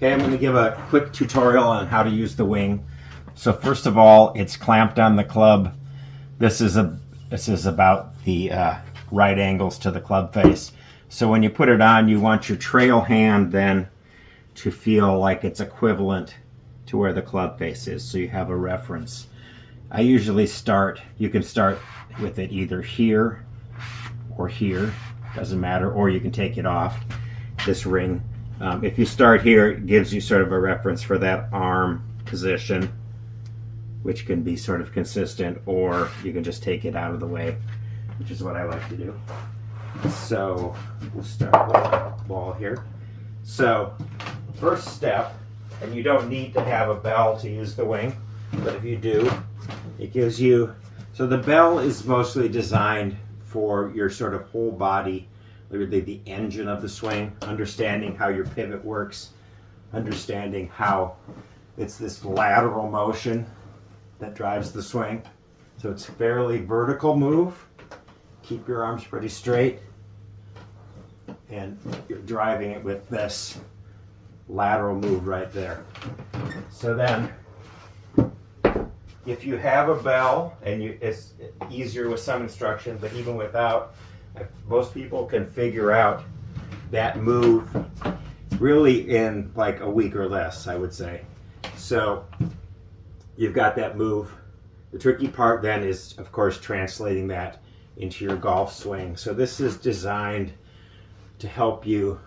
Okay, I'm going to give a quick tutorial on how to use the wing. So first of all, it's clamped on the club. This is about the right angles to the club face. So when you put it on, you want your trail hand then to feel like it's equivalent to where the club face is, so you have a reference. I usually you can start with it either here or here, doesn't matter, or you can take it off this ring. If you start here, it gives you sort of a reference for that arm position, which can be sort of consistent, or you can just take it out of the way, which is what I like to do. So we'll start with the ball here. So first step, and you don't need to have a bell to use the wing, but if you do, it gives you, so the bell is mostly designed for your sort of whole body, literally the engine of the swing, understanding how your pivot works, understanding how it's this lateral motion that drives the swing. So it's a fairly vertical move. Keep your arms pretty straight, and you're driving it with this lateral move right there. So then, if you have a bell, and it's easier with some instruction, but even without, most people can figure out that move really in like a week or less, I would say. So you've got that move. The tricky part then is, of course, translating that into your golf swing. So this is designed to help you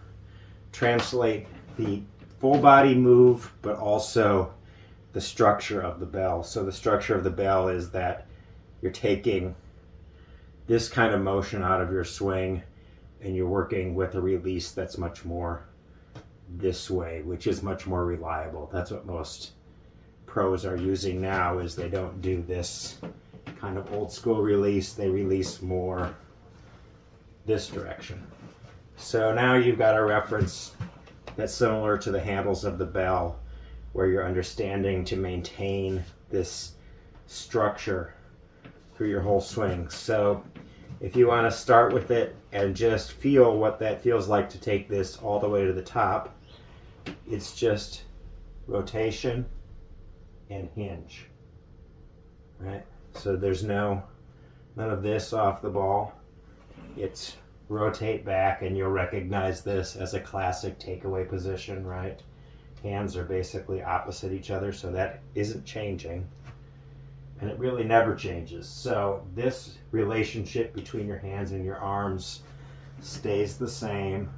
translate the full body move, but also the structure of the bell. So the structure of the bell is that you're taking this kind of motion out of your swing and you're working with a release that's much more this way, which is much more reliable. That's what most pros are using now, is they don't do this kind of old school release. They release more this direction. So now you've got a reference that's similar to the handles of the bell, where you're understanding to maintain this structure through your whole swing. So if you want to start with it and just feel what that feels like to take this all the way to the top, it's just rotation and hinge, right? So there's none of this off the ball. It's rotate back, and you'll recognize this as a classic takeaway position, right? Hands are basically opposite each other, so that isn't changing, and it really never changes. So this relationship between your hands and your arms stays the same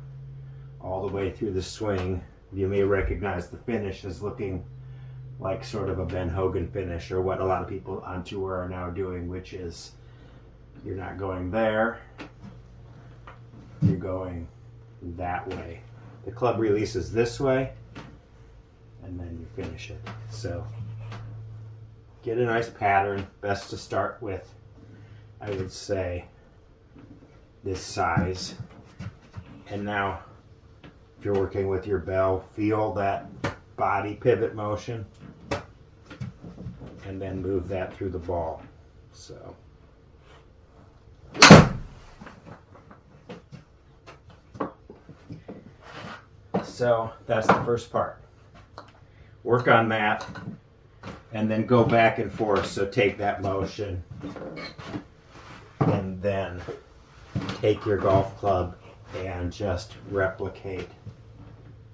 all the way through the swing. You may recognize the finish as looking like sort of a Ben Hogan finish, or what a lot of people on tour are now doing, which is you're not going there, you're going that way. The club releases this way, and then you finish it. So get a nice pattern. Best to start with, I would say, this size. And now, if you're working with your bell, feel that body pivot motion, and then move that through the ball. So that's the first part. Work on that, and then go back and forth. So take that motion, and then take your golf club and just replicate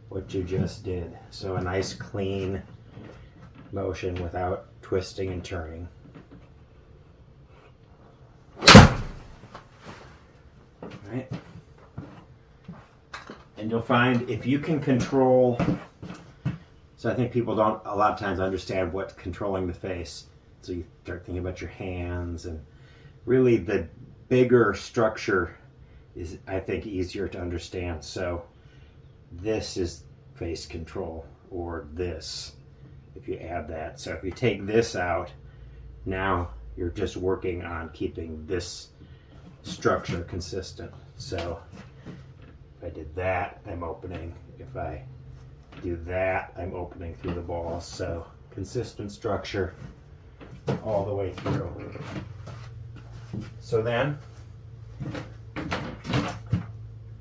what you just did. So a nice clean motion without twisting and turning. Right? And you'll find if you can control, so I think people don't a lot of times understand what's controlling the face. So you start thinking about your hands, and really the bigger structure is, I think, easier to understand. So this is face control, or this, if you add that. So if you take this out, now you're just working on keeping this structure consistent. So if I did that, I'm opening. If I do that, I'm opening through the ball. So consistent structure all the way through. So then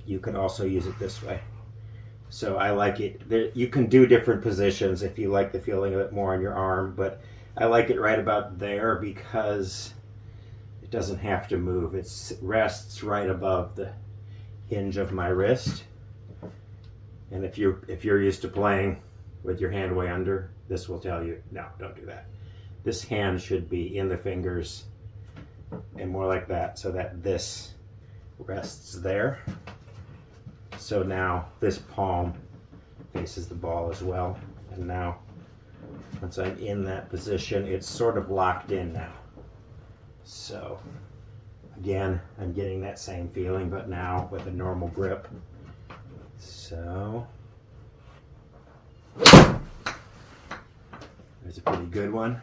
you can also use it this way. So I like it. You can do different positions if you like the feeling of it more on your arm, but I like it right about there because it doesn't have to move. It rests right above the hinge of my wrist. And if you're used to playing with your hand way under, this will tell you, no, don't do that. This hand should be in the fingers and more like that, so that this rests there. So now this palm faces the ball as well. And now, once I'm in that position, it's sort of locked in now. So again, I'm getting that same feeling, but now with a normal grip. So there's a pretty good one.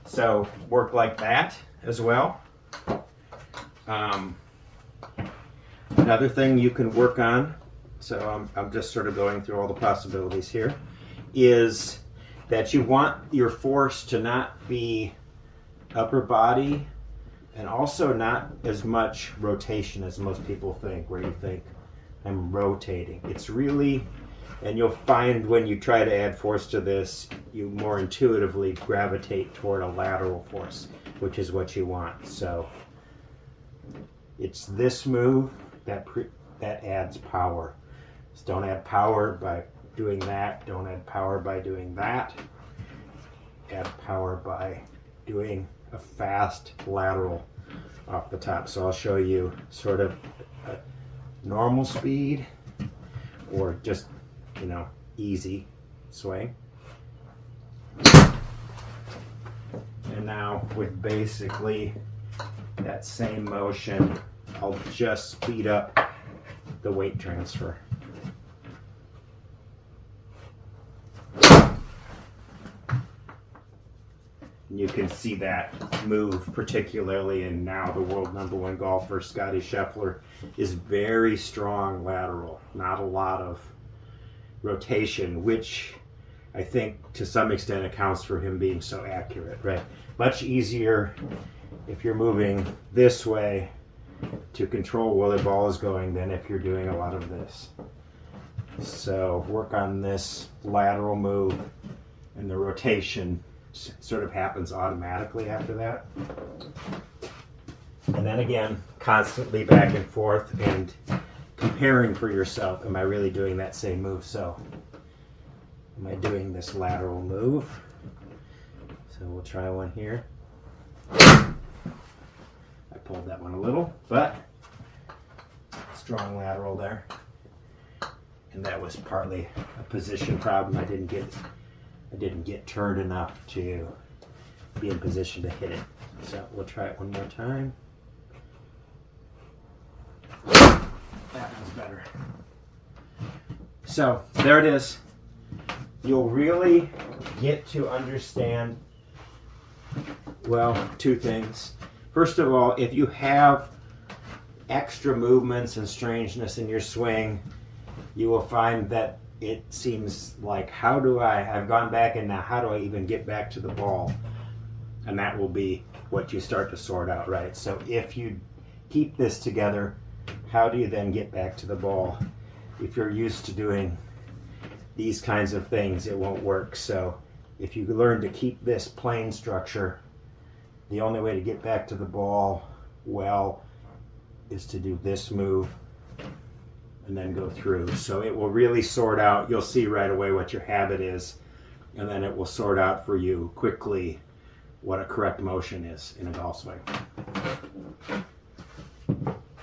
So work like that as well. Another thing you can work on, so I'm just sort of going through all the possibilities here, is that you want your force to not be upper body and also not as much rotation as most people think, where you think I'm rotating. It's really, and you'll find when you try to add force to this, you more intuitively gravitate toward a lateral force, which is what you want. So it's this move that adds power. So don't add power by doing that. Don't add power by doing that. Add power by doing a fast lateral off the top. So I'll show you sort of a normal speed or just, easy swing. And now with basically that same motion, I'll just speed up the weight transfer. You can see that move, particularly in now the world #1 golfer, Scottie Scheffler, is very strong lateral, not a lot of rotation, which I think to some extent accounts for him being so accurate, right? Much easier if you're moving this way to control where the ball is going than if you're doing a lot of this. So work on this lateral move, and the rotation sort of happens automatically after that. And then again, constantly back and forth and comparing for yourself. Am I really doing that same move? So am I doing this lateral move? So we'll try one here. I pulled that one a little, but strong lateral there. And that was partly a position problem. I didn't get turned enough to be in position to hit it. So we'll try it one more time. That one's better. So there it is. You'll really get to understand, well, two things. First of all, if you have extra movements and strangeness in your swing, you will find that it seems like, I've gone back and now how do I even get back to the ball? And that will be what you start to sort out, right? So if you keep this together, how do you then get back to the ball? If you're used to doing these kinds of things, it won't work. So if you learn to keep this plane structure, the only way to get back to the ball well is to do this move and then go through. So it will really sort out, you'll see right away what your habit is, and then it will sort out for you quickly what a correct motion is in a golf swing.